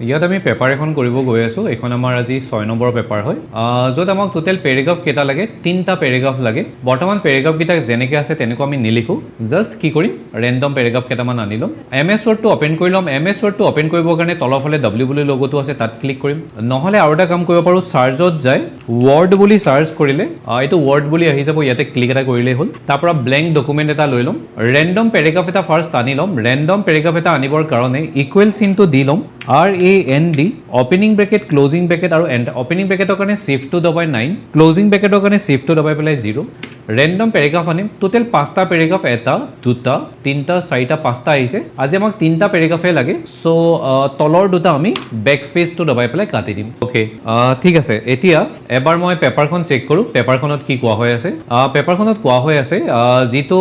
ইয়াত আমি পেপাৰ এখন কৰিব গৈ আছোঁ। এইখন আমাৰ আজি 6 নম্বৰৰ পেপাৰ হয়, য'ত আমাক টোটেল পেৰেগ্ৰাফ কেইটা লাগে, 3টা পেৰেগ্ৰাফ লাগে। বৰ্তমান পেৰেগ্ৰাফকেইটা যেনেকৈ আছে তেনেকুৱা আমি নিলিখোঁ, জাষ্ট কি কৰিম ৰেণ্ডম পেৰেগ্ৰাফ কেইটামান আনি ল'ম। MS ৱৰ্ডটো অ'পেন কৰি ল'ম। MS ৱৰ্ডটো অ'পেন কৰিবৰ কাৰণে তলৰফালে W বুলি লগটো আছে, তাত ক্লিক কৰিম। নহ'লে আৰু এটা কাম কৰিব পাৰোঁ, চাৰ্জত যায় ৱৰ্ড বুলি চাৰ্চ কৰিলে এইটো ৱৰ্ড বুলি আহি যাব, ইয়াতে ক্লিক এটা কৰিলেই হ'ল। তাৰ পৰা ব্লেংক ডকুমেণ্ট এটা লৈ ল'ম, ৰেণ্ডম পেৰেগ্ৰাফ এটা ফাৰ্ষ্ট আনি ল'ম। ৰেণ্ডম পেৰেগ্ৰাফ এটা আনিবৰ কাৰণে ইকুৱেল চিনটো দি ল'ম, RAND, opening bracket, closing bracket আৰু এণ্টাৰ। অপেনিং ব্ৰেকেটৰ কাৰণে শিফ্টটো দবাই 9, ক্লজিং ব্ৰেকেটৰ কাৰণে শিফ্টটো দবাই পেলাই 0। ৰেণ্ডম পেৰেগ্ৰাফ আনিম, টোটেল 5টা পেৰেগ্ৰাফ, 1, 2, 3, 4, 5টা আহিছে। আজি আমাক 3টা পেৰেগ্ৰাফে লাগে, চ' তলৰ দুটা আমি বেক স্পেচটো দবাই পেলাই কাটি দিম। অ'কে, ঠিক আছে। এতিয়া এবাৰ মই পেপাৰখন চেক কৰোঁ, পেপাৰখনত কি কোৱা হৈ আছে। পেপাৰখনত কোৱা হৈ আছে যিটো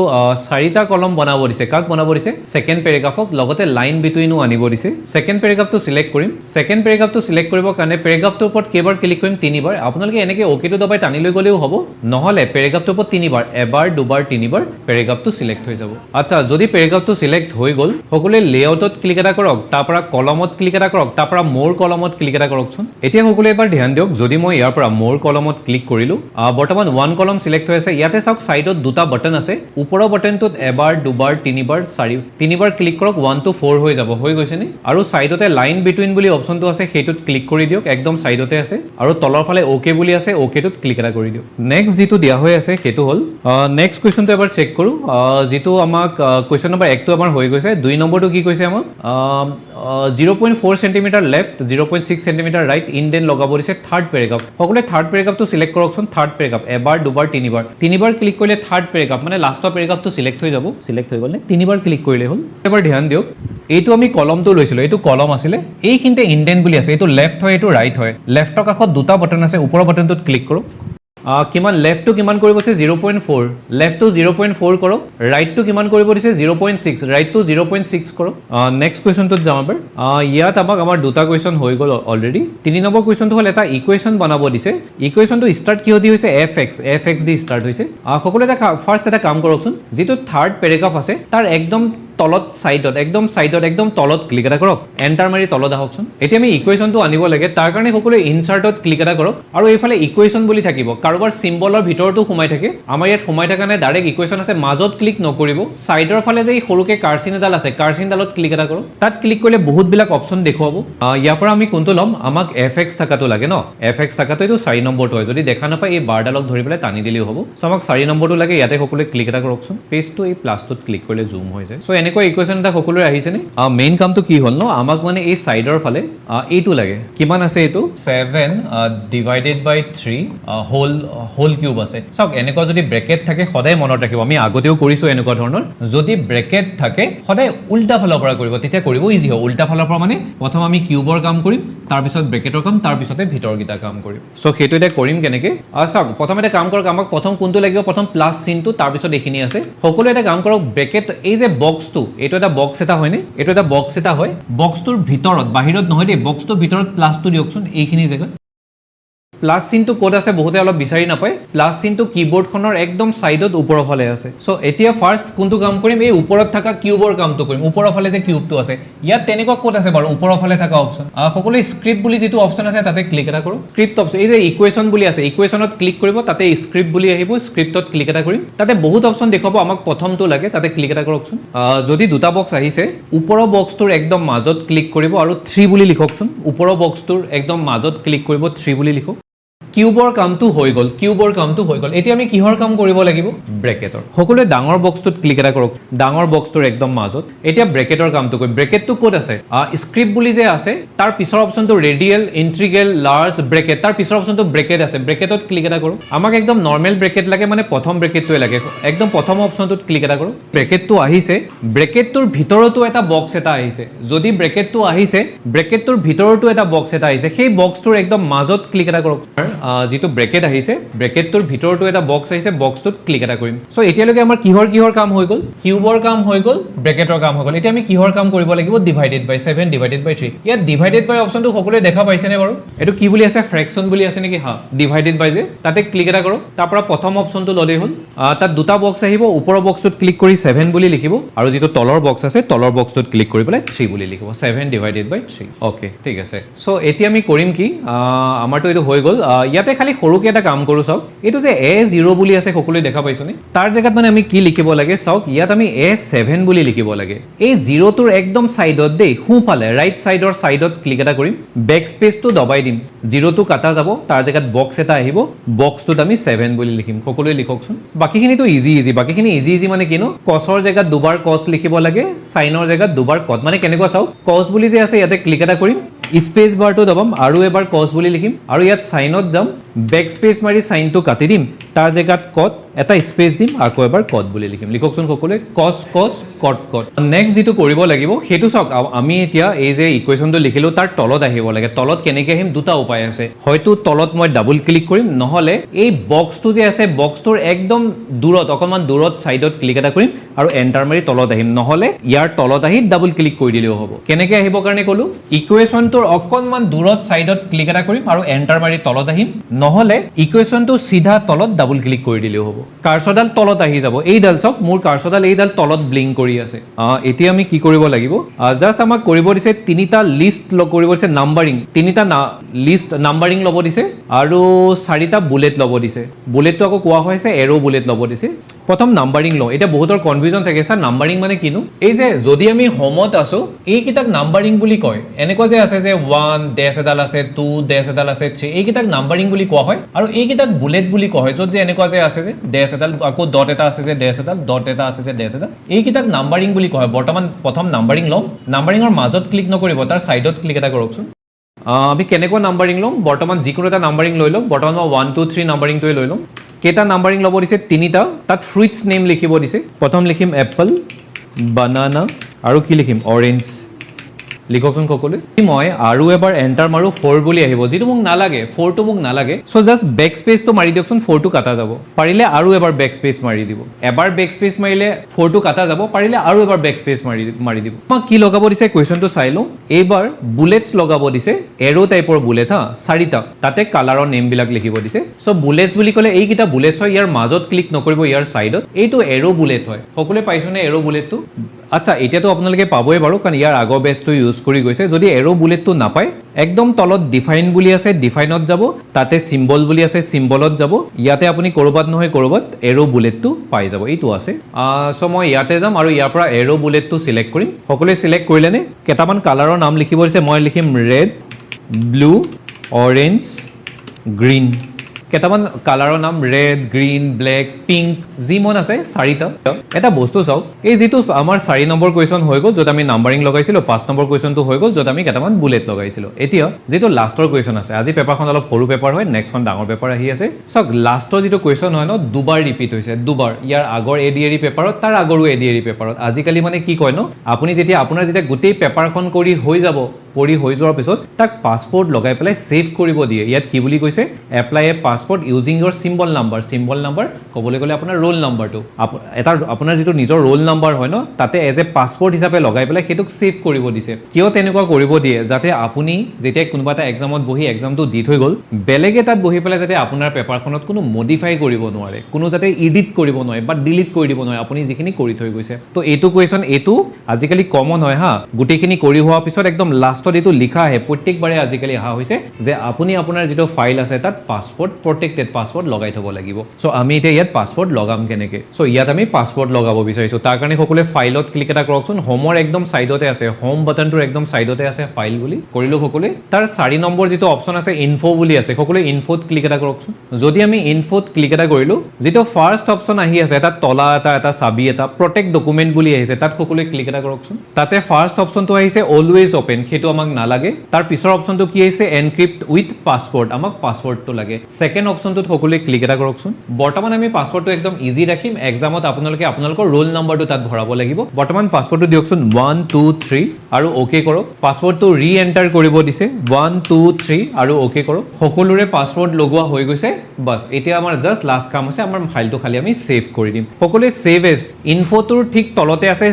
4টা কলম বনাব দিছে, কাক বনাব দিছে, ছেকেণ্ড পেৰেগ্ৰাফক, লগতে লাইন বিটুইনো আনিব দিছে। ছেকেণ্ড পেৰেগ্ৰাফটো চিলেক্ট কৰিম। ছেকেণ্ড পেৰেগ্ৰাফটো চিলেক্ট কৰিবৰ কাৰণে পেৰেগ্ৰাফটোৰ ওপৰত কেইবাৰ ক্লিক কৰিম, 3বাৰ। আপোনালোকে এনেকৈ অ'কেটো দবাই টানি লৈ গ'লেও হ'ব, নহ'লে পেৰেগ্ৰাফটোৰ ওপৰত 3বাৰ, এবাৰ, দুবাৰ, 3বাৰ পেৰেগ্ৰাফটো চিলেক্ট হৈ যাব। আচ্ছা, যদি পেৰেগ্ৰাফটো চিলেক্ট হৈ গ'ল, সকলোৱে লেআউটত ক্লিক এটা কৰক, তাৰ পৰা কলমত ক্লিক এটা কৰক, তাৰ পৰা মোৰ কলমত ক্লিক এটা কৰকচোন। এতিয়া সকলোৱে এবাৰ ধ্যান দিয়ক, যদি মই ইয়াৰ পৰা মোৰ কলমত ক্লিক কৰিলোঁ, বৰ্তমান 1 কলম চিলেক্ট হৈ আছে। ইয়াতে চাওক ছাইডত 2টা বাটন আছে, ওপৰৰ বাটনটোত এবাৰ, দুবাৰ, 3বাৰ, 3বাৰ ক্লিক কৰক, 1 to 4 হৈ যাব। হৈ গৈছেনে? আৰু ছাইডতে লাইন বিটুইন বুলি অপশ্যনটো আছে, সেইটোত ক্লিক কৰি দিয়ক, একদম ছাইডতে আছে। আৰু তলৰ ফালে অ'কে বুলি আছে, অ'কেটোত ক্লিক এটা কৰি দিয়ক। নেক্সট যিটো দিয়া হৈ আছে সেইটো হ'ল, নেক্সট কুৱেশ্যনটো এবাৰ চেক কৰোঁ, যিটো আমাক কুৱেশ্যন নম্বৰ 1টো আমাৰ হৈ গৈছে। 2 নম্বৰটো কি কৈছে আমাক, 0.4 চেণ্টিমিটাৰ লেফ্ট, 0.6 চেণ্টিমিটাৰ ৰাইট, ইনডেন লগাব দিছে। থাৰ্ড পেৰেগ্ৰাফ, সকলোৱে থাৰ্ড পেৰেগ্ৰাফটো চিলেক্ট কৰকচোন। থাৰ্ড পেৰেগ্ৰাফ, এবাৰ, দুবাৰ, 3বাৰ ক্লিক কৰিলে থাৰ্ড পেৰেগ্ৰাফ, মানে লাষ্টৰ পেৰেগ্ৰাফটো চিলেক্ট হৈ যাব। চিলেক্ট হৈ গ'লে 3বাৰ ক্লিক কৰিলে হ'ল। এবাৰ ধ্যান দিয়ক, এইটো আমি কলমটো লৈছিলোঁ, এইটো কলম আছিলে, এইখিনিতে ইনডেন বুলি আছে, এইটো লেফ্ট হয়, এইটো ৰাইট হয়। লেফ্টৰ কাষত 2টা বাটন আছে, ওপৰৰ বাটনটোত ক্লিক কৰক। কিমান লেফ্টটো কিমান কৰিব দিছে, 0.4, লেফ্টটো 0.4 কৰক। ৰাইটটো কিমান কৰিব দিছে, 0.6, ৰাইটটো 0.6 কৰক। নেক্সট কুৱেশ্যনটোত যাম এবাৰ। ইয়াত আমাৰ 2টা কুৱেশ্যন হৈ গ'ল অলৰেডি। 3 নম্বৰ কুৱেশ্যনটো হ'ল এটা ইকুৱেশ্যন বনাব দিছে। ইকুৱেশ্যনটো ষ্টাৰ্ট কিহদি হৈছে, FX দি ষ্টাৰ্ট হৈছে। সকলোৱে ফাৰ্ষ্ট এটা কাম কৰকচোন, যিটো থাৰ্ড পেৰেগ্ৰাফ আছে তাৰ একদম তলত একদম তলত ক্লিক এটা কৰক, এণ্টাৰ মাৰি তলত আহকচোন। এতিয়া আমি ইকুৱেশ্যনটো আনিব লাগে, তাৰ কাৰণে সকলোৱে ইনচাৰ্টত ক্লিক এটা কৰক, আৰু এইফালে ইকুৱেশ্যন বুলি থাকিব, কাৰোবাৰ চিম্বলৰ ভিতৰতো সোমাই থাকে। আমাৰ ইয়াত সোমাই থকা নাই, ডাইৰেক্ট ইকুৱেশ্যন আছে, মাজত ক্লিক নকৰিব। ছাইডৰ ফালে যে সৰুকৈ কাৰচিন এডাল আছে, কাৰচিনডালত ক্লিক এটা কৰক। তাত ক্লিক কৰিলে বহুতবিলাক অপশ্যন দেখুৱাব। ইয়াৰ পৰা আমি কোনটো ল'ম, আমাক FX থকাটো লাগে ন, FX থকাটো এইটো 4 নম্বৰটো হয়। যদি দেখা নাপায় এই বাৰডালক ধৰি পেলাই টানি দিলেও হ'ব। চ' আমাক 4 নম্বৰটো লাগে, ইয়াতে সকলোৱে ক্লিক এটা কৰকচোন। পেজটো এই প্লাছটোত ক্লিক কৰিলে জুম হৈ যায়। চ' এনেকুৱা ইকুৱেশ্যন এটা সকলোৰে আহিছেনে? মেইন কামটো কি হ'ল ন, আমাক মানে এই ছাইডৰ ফালে এইটো লাগে। কিমান আছে এইটো, 7 ডিভাইডেড বাই 3 হোল কিউব আছে। চাওক, এনেকুৱা যদি ব্ৰেকেট থাকে সদায় মনত ৰাখিব, আমি আগতেও কৰিছোঁ এনেকুৱা ধৰণৰ। যদি ব্ৰেকেট থাকে সদায় উল্টা ফালৰ পৰা কৰিব, তেতিয়া কৰিব ইজি হয়। উল্টা ফালৰ পৰা মানে প্ৰথম আমি কিউবৰ কাম কৰিম, তাৰপিছত ব্ৰেকেটৰ কাম, তাৰপিছতে ভিতৰকেইটা কাম কৰিম। চ' সেইটো এতিয়া কৰিম কেনেকৈ, চাওক প্ৰথম এটা কাম কৰক, আমাক প্ৰথম কোনটো লাগিব, প্ৰথম প্লাছ চিনটো, তাৰপিছত এইখিনি আছে। সকলোৱে এটা কাম কৰক, ব্ৰেকেট এই যে বক্সটো, এইটো এটা বক্স এটা হয়নে, এইটো এটা বক্স এটা হয়। বক্সটোৰ ভিতৰত, বাহিৰত নহয় দেই, বক্সটোৰ ভিতৰত প্লাছটো দিয়কচোন এইখিনি জেগাত। প্লাছ চিনটো ক'ত আছে বহুতে অলপ বিচাৰি নাপায়, প্লাছ চিনটো কীবৰ্ডখনৰ একদম ছাইডত ওপৰৰ ফালে আছে। চ' এতিয়া ফাৰ্ষ্ট কোনটো কাম কৰিম, এই ওপৰত থকা কিউবৰ কামটো কৰিম। ওপৰৰ ফালে যে কিউবটো আছে, ইয়াত তেনেকুৱা ক'ত আছে বাৰু ওপৰৰ ফালে থকা অপশ্যন, সকলোৱে স্ক্ৰিপ্ট বুলি যিটো অপশ্যন আছে তাতে ক্লিক এটা কৰোঁ। স্ক্ৰিপ্ট অপশ্যন, এই যে ইকুৱেশ্যন বুলি আছে, ইকুৱেশ্যনত ক্লিক কৰিব, তাতে স্ক্ৰিপ্ট বুলি আহিব, স্ক্ৰিপ্টত ক্লিক এটা কৰিম। তাতে বহুত অপশ্যন দেখুৱাব, আমাক প্ৰথমটো লাগে, তাতে ক্লিক এটা কৰকচোন। যদি 2টা বক্স আহিছে, ওপৰৰ বক্সটোৰ একদম মাজত ক্লিক কৰিব আৰু 3 বুলি লিখকচোন। ওপৰৰ বক্সটোৰ একদম মাজত ক্লিক কৰিব, 3 বুলি লিখক। কিউবৰ কামটো হৈ গ'ল, এতিয়া আমি কিহৰ কাম কৰিব লাগিব, ব্ৰেকেটৰ। সকলোৱে ডাঙৰ বক্সটোত ক্লিক এটা কৰক, ডাঙৰ বক্সটোৰ একদম মাজত। এতিয়া ব্ৰেকেটৰ কামটো কৰিম। ব্ৰেকেটটো ক'ত আছে, স্ক্ৰিপ্ট বুলি যে আছে, তাৰ পিছৰ অপশ্যনটো ৰেডিয়েল, ইণ্ট্ৰিগেল, লাৰ্জ, ব্ৰেকেট, তাৰ পিছৰ অপশ্যনটো ব্ৰেকেট আছে, ব্ৰেকেটত ক্লিক এটা কৰোঁ। আমাক একদম নৰ্মেল ব্ৰেকেট লাগে, মানে প্ৰথম ব্ৰেকেটটোৱে লাগে, একদম প্ৰথম অপশ্যনটোত ক্লিক এটা কৰোঁ। ব্ৰেকেটটো আহিছে, ব্ৰেকেটটোৰ ভিতৰতো এটা বক্স এটা আহিছে। যদি ব্ৰেকেটটো আহিছে, ব্ৰেকেটটোৰ ভিতৰতো এটা বক্স এটা আহিছে, সেই বক্সটোৰ একদম মাজত ক্লিক এটা কৰক। যিটো ব্ৰেকেট আহিছে ব্ৰেকেটটোৰ ভিতৰতো এটা বক্স আহিছে বক্সটোত ক্লিক এটা কৰিম সো এতিয়ালৈকে আমাৰ কিহৰ কাম হৈ গ'ল কিউবৰ কাম হৈ গ'ল ব্ৰেকেটৰ কাম হৈ গ'ল এতিয়া আমি কিহৰ কাম কৰিব লাগিব ডিভাইডেড বাই 7 ডিভাইডেড বাই 3 ইয়াত ডিভাইডেড বাই অপচনটো সকলোৱে দেখা পাইছেনে বাৰু এটো কি বুলি আছে ফ্ৰেকশন বুলি আছে নেকি হা ডিভাইডেড বাই যে তাতে ক্লিক এটা কৰক তাৰ পৰা প্ৰথম অপচনটো ললেই হ'ল তাত দুটা বক্স আহিব ওপৰৰ বক্সটোত ক্লিক কৰি 7 বুলি লিখিব আৰু যেটো তলৰ বক্স আছে তলৰ বক্সটোত ক্লিক কৰি পেলাই 3 বুলি লিখিব 7 ডিভাইডেড বাই 3 ওকে ঠিক আছে সো এতিয়া আমি কৰিম কি আমাৰটো এটো হৈ গ'ল ইয়াতে খালি সৰুকে এটা কাম কৰো চাওক এটো যে a0 বুলি আছে সকলোৱে দেখা পাইছনে তাৰ জায়গাত মানে আমি কি লিখিব লাগে চাওক ইয়াত আমি a7 বুলি লিখিব লাগে এই 0 টোৰ একদম সাইডত দেই হুফালে ৰাইট সাইডৰ সাইডত ক্লিক এটা কৰিম বেক স্পেসটো দবাই দিম 0 টো কাটা যাব তাৰ জায়গাত বক্স এটা আহিব বক্সটোত আমি 7 বুলি লিখিম সকলোৱে লিখকচোন বাকিখিনি তো ইজি বাকিখিনি ইজি মানে কিনো কসৰ জায়গাত দুবাৰ কস লিখিব লাগে সাইনৰ জায়গাত দুবাৰ কট মানে কেনেকুৱা চাওক কস বুলি যে আছে ইয়াতে ক্লিক এটা কৰিম স্পেস বাৰটো দবাম আৰু এবাৰ কস বুলি লিখিম আৰু ইয়াত সাইনত যাম বেক স্পেস মাৰি সাইনটো কাটি দিম তাৰ জায়গাত কট এটা স্পেস দিম আকৌ এবাৰ কট বুলি লিখিম লিখকচোন সকলোৱে কস কট কট নেক্সট যেটো কৰিব লাগিব হেতু চাওক আমি এতিয়া এই যে ইকুৱেচনটো লিখিলো তাৰ তলত আহিব লাগে তলত কেনেকৈ আহিম দুটা উপায় আছে হয়তো তলত মই ডাবল ক্লিক কৰিম নহলে এই বক্সটো যে আছে বক্সটোৰ একদম দূৰত অকমান দূৰত সাইডত ক্লিক এটা কৰিম আৰু এন্টাৰ মাৰি তলত আহিম নহলে ইয়াৰ তলত আহি ডাবল ক্লিক কৰি দিলেও হ'ব কেনেকৈ আহিব কাৰণে কলো ইকুৱেচনটোৰ অকমান দূৰত সাইডত ক্লিক এটা কৰিম আৰু এন্টাৰ মাৰি তলত আহিম নহলে ইকুৱেচনটো সিধা তলত ডাবল ক্লিক কৰি দিলেও হ'ব কাৰ্সৰডাল তলত আহি যাব এইডাল চাওক মোৰ কাৰ্সৰডাল এইডাল তলত ব্লিংক কৰি আছে এতিয়া আমি কি কৰিব লাগিব জাস্ট আমাক কৰিব দিছে তিনিটা লিষ্ট লগ কৰিব দিছে নাম্বাৰিং তিনিটা লিষ্ট নাম্বাৰিং লব দিছে আৰু চাৰিটা বুলেট লব দিছে বুলেটটো আকৌ কোৱা হৈছে এৰো বুলেট লব দিছে প্ৰথম নাম্বাৰিং ল এটা বহুতৰ কনফিউজন থাকে স্যাৰ নাম্বাৰিং মানে কিনো এই যে যদি আমি হোমত আছো এই কিতাক নাম্বাৰিং বুলি কয় এনেকুৱা যে আছে যে 1 ডেশ এডাল আছে 2 ডেশ এডাল আছে 3 এই কিতাক নাম্বাৰিং বুলি কোৱা হয় আৰু এই কিতাক বুলেট বুলি কোৱা হয় যত যে এনেকুৱা যে আছে যে ডেশ এডাল আকৌ ডট এটা আছে যে ডেশ এডাল ডট এটা আছে যে ডেশ এডাল এই কিতাক নাম্বাৰিং বুলি কোৱা হয় বৰ্তমান প্ৰথম নাম্বাৰিং লম নাম্বাৰিংৰ মাজত ক্লিক নকৰিব তাৰ সাইডত ক্লিক এটা কৰকচোন আমি কেনেকুৱা নাম্বাৰিং লম বৰ্তমান যিকোনো এটা নাম্বাৰিং লৈ লম বৰ্তমান 1 2 3 নাম্বাৰিংটোৱে লৈ লম কেটা নাম্বাৰিং লব দিছে তিনিটা তাত ফ্ৰুইটছ নেম লিখিব দিছে প্ৰথম লিখিম এপল বানানা আৰু কি লিখিম অৰেঞ্জ লিখকচোন সকলোৱে মই আৰু এবাৰ এন্টাৰ মাৰো 4 বুলি আহিব যেটো মোক নালাগে 4 টো মোক নালাগে সো জাস্ট বেক স্পেসটো মাৰি দিয়কচোন 4 টো কাটা যাব পাৰিলে আৰু এবাৰ বেক স্পেস মাৰি দিব এবাৰ বেক স্পেস মাৰিলে 4 টো কাটা যাব পাৰিলে আৰু এবাৰ বেক স্পেস মাৰি দিব মই কি লগাব দিছে কোৱেশ্চনটো চাই লওঁ এইবাৰ বুলেটছ লগাব দিছে এৰো টাইপৰ বুলেট হা চাৰিটা তাতে কালাৰৰ নেম বিলাক লিখিব দিছে সো বুলেটছ বুলি ক'লে এই কিটা বুলেটছ হয় ইয়াৰ মাজত ক্লিক নকৰিব ইয়াৰ সাইডত এইটো এৰো বুলেট হয় সকলোৱে পাইছনে এৰো বুলেটটো আচ্ছা এতিয়াতো আপোনালোকে পাবই বাৰু কাৰণ ইয়াৰ আগৰ বেছটো ইউজ কৰি গৈছে যদি এৰো বুলেটটো নাপায় একদম তলত ডিফাইন বুলি আছে ডিফাইনত যাব তাতে সিম্বল বুলি আছে সিম্বলত যাব ইয়াতে আপুনি কৰবাত নহয় কৰবাত এৰো বুলেটটো পাই যাব এইটো আছে সো মই ইয়াতে যাম আৰু ইয়াৰ পৰা এৰো বুলেটটো সিলেক্ট কৰিম সকলোৱে সিলেক্ট কৰিলেনে কেটামান কালাৰৰ নাম লিখিব দিছে মই লিখিম ৰেড ব্লু অৰেঞ্জ গ্ৰীন কেটামান কালাৰৰ নাম ৰেড গ্ৰীন ব্লেক পিংক যি মন আছে চাৰিটা এটা বস্তু চাওক এই যেটো আমাৰ 4 নম্বৰ কোৱেশ্চন হৈ গ'ল যত আমি নাম্বাৰিং লগাইছিলো 5 নম্বৰ কোৱেশ্চনটো হৈ গ'ল যত আমি কেটামান বুলেট লগাইছিলো এতিয়া যেটো লাষ্টৰ কোৱেশ্চন আছে আজি পেপাৰখন অলপ সৰু পেপাৰ হয় নেক্সটখন ডাঙৰ পেপাৰ আহি আছে চাওক লাষ্টৰ যেটো কোৱেশ্চন হয় ন দুবাৰ ৰিপিট হৈছে দুবাৰ ইয়াৰ আগৰ এডিএৰি পেপাৰত তাৰ আগৰো এডিএৰি পেপাৰত আজিকালি মানে কি কয় ন আপুনি যেতিয়া আপোনাৰ যেতিয়া গোটেই পেপাৰখন কৰি হৈ যাব পঢ়ি হৈ যোৱাৰ পিছত তাক পাছপোৰ্ট লগাই পেলাই সেভ কৰিব দিয়ে ইয়াত কি বুলি কৈছে apply A passport using your symbol number ক'বলৈ গ'লে আপোনাৰ ৰোল নাম্বাৰটো এটা আপোনাৰ যেটো নিজৰ ৰোল নাম্বাৰ হয় ন তাতে এজ এ পাছপোৰ্ট হিচাপে লগাই পেলাই হেতুক সেভ কৰিব দিছে কিয় তেনেকুৱা কৰিব দিয়ে যাতে আপুনি যেতিয়া কোনোবা এটা এক্সামত বহি এক্সামটো দি থৈ গ'ল বেলেগে তাত বহি পেলাই যাতে আপোনাৰ পেপাৰখনত কোনো মডিফাই কৰিব নোৱাৰে কোনো যাতে এডিট কৰিব নোৱাৰে বা ডিলিট কৰি দিব নোৱাৰে আপুনি যিখিনি কৰি থৈ গৈছে তো এইটো কোৱেশ্চন এইটো আজিকালি কমন হয় হা গুটেখিনি কৰি হোৱাৰ পিছত একদম লাষ্টত এইটো লিখা আহে প্ৰত্যেকবাৰে আজিকালি অহা হৈছে যে আপুনি আপোনাৰ যেটো ফাইল আছে তাত পাছপোৰ্ট প্ৰটেক্টেড পাছপোৰ্ট লগাই থব লাগিব সো আমি এতিয়া ইয়াত পাছপোৰ্ট লগাম কেনেকে সো ইয়াত আমি পাছপোৰ্ট লগাব বিচাৰিছো তাৰ কাৰণে সকলোৱে ফাইলত ক্লিক এটা কৰকচোন হোমৰ একদম সাইডতে আছে হোম বাটনটোৰ একদম সাইডতে আছে ফাইল বুলি কৰিলো সকলোৱে তাৰ 4 নম্বৰ যেটো অপচন আছে ইনফো বুলি আছে সকলোৱে ইনফোত ক্লিক এটা কৰকচোন যদি আমি ইনফোত ক্লিক এটা কৰিলো যেটো ফাৰ্স্ট অপচন আহি আছে এটা তলা এটা চাবি এটা প্ৰটেক্ট ডকুমেন্ট বুলি আহিছে তাত সকলোৱে ক্লিক এটা কৰকচোন তাতে ফাৰ্স্ট অপচনটো আহিছে অলৱেজ ওপেন হেতু আমাক নালাগে তাৰ পিছৰ অপশ্যনটো কি আহিছে এনক্ৰিপ্ট উইথ পাছৱৰ্ড আমাক পাছৱৰ্ডটো লাগে সেকেন্ড অপশ্যনটোত সকলোৱে ক্লিক এটা কৰকচোন বৰ্তমান আমি পাছৱৰ্ডটো একদম ইজি ৰাখিম এক্সামত আপোনালোকৰ ৰোল নম্বৰটো তাত ভৰাব লাগিব বৰ্তমান পাছৱৰ্ডটো দিয়কচোন 1 2 3 আৰু ওকে কৰক পাছৱৰ্ডটো ৰি এন্টাৰ কৰিব দিছে 1 2 3 আৰু ওকে কৰক সকলোৰে পাছৱৰ্ড লগোৱা হৈ গৈছে বাস এতিয়া আমাৰ জাস্ট লাষ্ট কাম আছে আমাৰ ফাইলটো খালি আমি সেভ কৰি দিম সকলোৱে সেভ এজ ইনফোটোৰ ঠিক তলতে আছে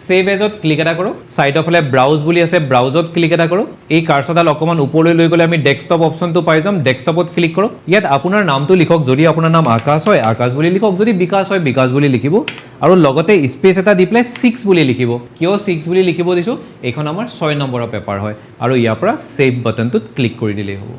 সেভ এজত ক্লিক এটা কৰক সাইডৰ ফালে ব্ৰাউজ বুলি আছে ব্ৰাউজত ক্লিক এটা কৰক এই কাৰ্সৰডাল অকমান ওপৰলৈ লৈ গলে আমি ডেস্কটপ অপচনটো পাই যাম ডেস্কটপত ক্লিক কৰক ইয়াত আপোনাৰ নামটো লিখক যদি আপোনাৰ নাম আকাশ হয় আকাশ বুলি লিখক যদি বিকাশ হয় বিকাশ বুলি লিখিব আৰু লগতে স্পেস এটা দি প্লাই 6 বুলি লিখিব কিয় 6 বুলি লিখিব দিছো এইখন আমাৰ 6 নম্বৰৰ পেপাৰ হয় আৰু ইয়াৰ পৰা সেভ বাটনটোত ক্লিক কৰি দিলেই হ'ব